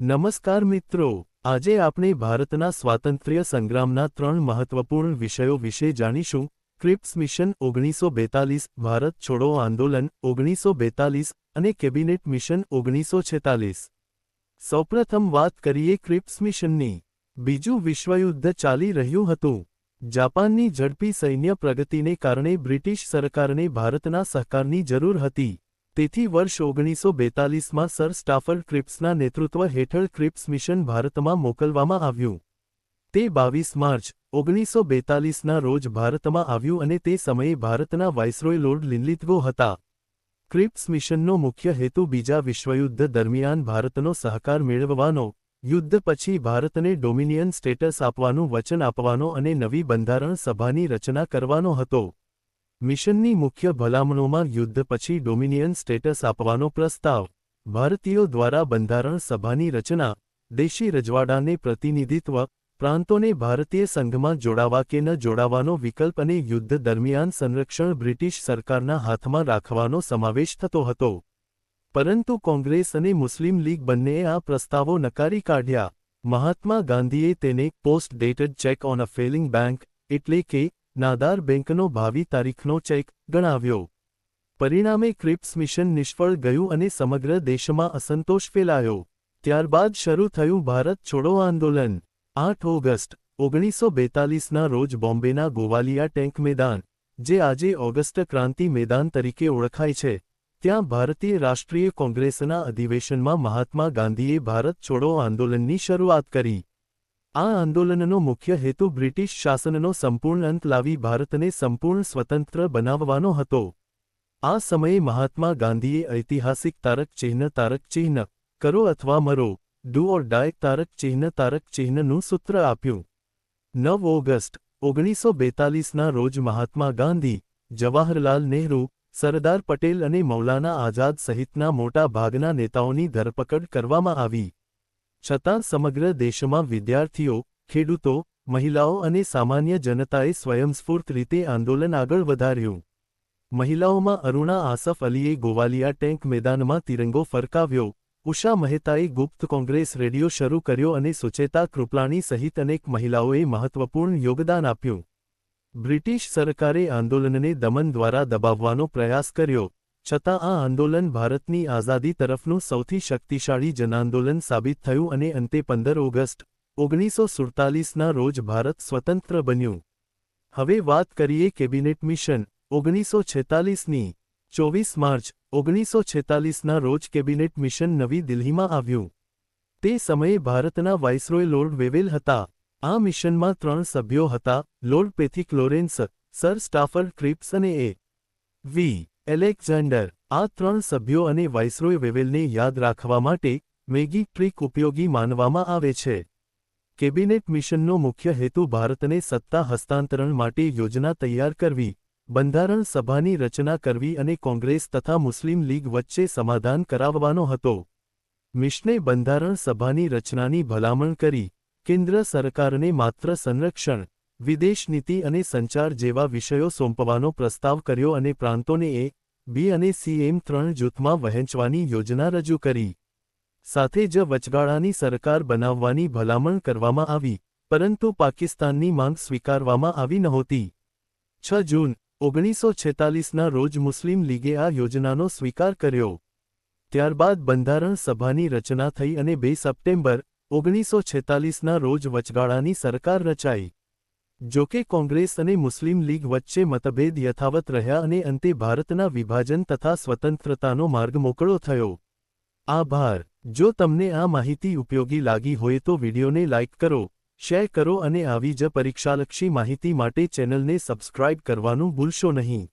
નમસ્કાર મિત્રો, આજે આપણે ભારતના સ્વાતંત્ર્ય સંગ્રામના 3 મહત્વપૂર્ણ વિષયો વિશે જાણીશું: ક્રિપ્સ મિશન 1942, ભારત છોડો આંદોલન 1942 અને કેબિનેટ મિશન 1946. સૌપ્રથમ વાત કરીએ ક્રિપ્સ મિશનની. બીજું વિશ્વયુદ્ધ ચાલી રહ્યું હતું. જાપાનની ઝડપી સૈન્ય પ્રગતિને કારણે બ્રિટિશ સરકારને ભારતના સહકારની જરૂર હતી. તેથી વર્ષ 1942માં સર સ્ટાફર્ડ ક્રિપ્સના નેતૃત્વ હેઠળ ક્રિપ્સ મિશન ભારતમાં મોકલવામાં આવ્યું. તે 22 માર્ચ 1942ના રોજ ભારતમાં આવ્યું અને તે સમયે ભારતના વાઇસરોય લોર્ડ લિનલિથગો હતા. ક્રિપ્સ મિશનનો મુખ્ય હેતુ બીજા વિશ્વયુદ્ધ દરમિયાન ભારતનો સહકાર મેળવવાનો, યુદ્ધ પછી ભારતને ડોમિનિયન સ્ટેટસ આપવાનું વચન આપવાનો અને નવી બંધારણ સભાની રચના કરવાનો હતો. મિશનની મુખ્ય ભલામણોમાં યુદ્ધ પછી ડોમિનિયન સ્ટેટસ આપવાનો પ્રસ્તાવ, ભારતીયો દ્વારા બંધારણ સભાની રચના, દેશી રજવાડાને પ્રતિનિધિત્વ, પ્રાંતોને ભારતીય સંઘમાં જોડાવા કે ન જોડાવાનો વિકલ્પ અને યુદ્ધ દરમિયાન સંરક્ષણ બ્રિટિશ સરકારના હાથમાં રાખવાનો સમાવેશ થતો હતો. પરંતુ કોંગ્રેસ અને મુસ્લિમ લીગ બંનેએ આ પ્રસ્તાવો નકારી કાઢ્યા. મહાત્મા ગાંધીએ તેને post dated check on a Fehling bank એટલે કે નાદાર બેંકનો ભાવિ તારીખનો ચેક ગણાવ્યો. પરિણામે ક્રિપ્સ મિશન નિષ્ફળ ગયું અને સમગ્ર દેશમાં અસંતોષ ફેલાયો. ત્યારબાદ શરૂ થયું ભારત છોડો આંદોલન. 8 ઓગસ્ટ 1942ના રોજ બોમ્બેના ગોવાલિયા ટેન્ક મેદાન, જે આજે ઓગસ્ટ ક્રાંતિ મેદાન તરીકે ઓળખાય છે, ત્યાં ભારતીય રાષ્ટ્રીય કોંગ્રેસના અધિવેશનમાં મહાત્મા ગાંધીએ ભારત છોડો આંદોલનની શરૂઆત કરી. આ આંદોલનનો મુખ્ય હેતુ બ્રિટિશ શાસનનો સંપૂર્ણ અંત લાવી ભારતને સંપૂર્ણ સ્વતંત્ર બનાવવાનો હતો. આ સમયે મહાત્મા ગાંધીએ ઐતિહાસિક તારક ચિહ્ન કરો અથવા મરો, ડુ ઓર ડાય તારક ચિહ્નનું સૂત્ર આપ્યું. 9 ઓગસ્ટ 1942ના રોજ મહાત્મા ગાંધી, જવાહરલાલ નહેરુ, સરદાર પટેલ અને મૌલાના આઝાદ સહિતના મોટા ભાગના નેતાઓની ધરપકડ કરવામાં આવી. છતાં સમગ્ર દેશમાં વિદ્યાર્થીઓ, ખેડૂતો, મહિલાઓ અને સામાન્ય જનતાએ સ્વયંસ્ફૂર્ત રીતે આંદોલન આગળ વધાર્યું. મહિલાઓમાં અરુણા આસફ અલીએ ગોવાલિયા ટેન્ક મેદાનમાં તિરંગો ફરકાવ્યો, ઉષા મહેતાએ ગુપ્ત કોંગ્રેસ રેડિયો શરૂ કર્યો અને સુચેતા કૃપલાણી સહિત અનેક મહિલાઓએ મહત્વપૂર્ણ યોગદાન આપ્યું. બ્રિટિશ સરકારે આંદોલનને દમન દ્વારા દબાવવાનો પ્રયાસ કર્યો, છતાં આ આંદોલન ભારતની આઝાદી તરફનું સૌથી શક્તિશાળી જનાંદોલન સાબિત થયું અને અંતે 15 ઓગસ્ટ 1947ના રોજ ભારત સ્વતંત્ર બન્યું. હવે વાત કરીએ કેબિનેટ મિશન 1946ની. 24 માર્ચ 1946ના રોજ કેબિનેટ મિશન નવી દિલ્હીમાં આવ્યું. તે સમયે ભારતના વાઇસરોય લોર્ડ વેવેલ હતા. આ મિશનમાં 3 સભ્યો હતા: lord Pethick Lawrence, sir સ્ટાફર્ડ Cripps અને એ. વી. એલેક્ઝાન્ડર. આ 3 સભ્યો અને વાઇસરોય વેવેલને યાદ રાખવા માટે મેગી ટ્રીક ઉપયોગી માનવામાં આવે છે. કેબિનેટ મિશનનો મુખ્ય હેતુ ભારતને સત્તા હસ્તાંતરણ માટે યોજના તૈયાર કરવી, બંધારણ સભાની રચના કરવી અને કોંગ્રેસ તથા મુસ્લિમ લીગ વચ્ચે સમાધાન કરાવવાનો હતો. મિશને બંધારણ સભાની રચનાની ભલામણ કરી, કેન્દ્ર સરકારને માત્ર સંરક્ષણ, વિદેશ નીતિ અને સંચાર જેવા વિષયો સોંપવાનો પ્રસ્તાવ કર્યો અને પ્રાંતોને એ, બી અને સી એમ 3 જૂથમાં વહેંચવાની યોજના રજૂ કરી. સાથે જ વચગાળાની સરકાર બનાવવાની ભલામણ કરવામાં આવી, પરંતુ પાકિસ્તાનની માંગ સ્વીકારવામાં આવી નહોતી. 6 જૂન 1946ના રોજ મુસ્લિમ લીગે આ યોજનાનો સ્વીકાર કર્યો. ત્યારબાદ બંધારણ સભાની રચના થઈ અને 2 સપ્ટેમ્બર 1946ના રોજ વચગાળાની સરકાર રચાઈ. જોકે કોંગ્રેસ અને મુસ્લિમ લીગ વચ્ચે મતભેદ યથાવત રહ્યા અને અંતે ભારતના વિભાજન તથા સ્વતંત્રતાનો માર્ગ મોકળો થયો. આભાર. જો તમને આ માહિતી ઉપયોગી લાગી હોય તો વિડિયોને લાઇક કરો, શેર કરો અને આવી જ પરીક્ષાલક્ષી માહિતી માટે ચેનલને સબસ્ક્રાઇબ કરવાનું ભૂલશો નહીં.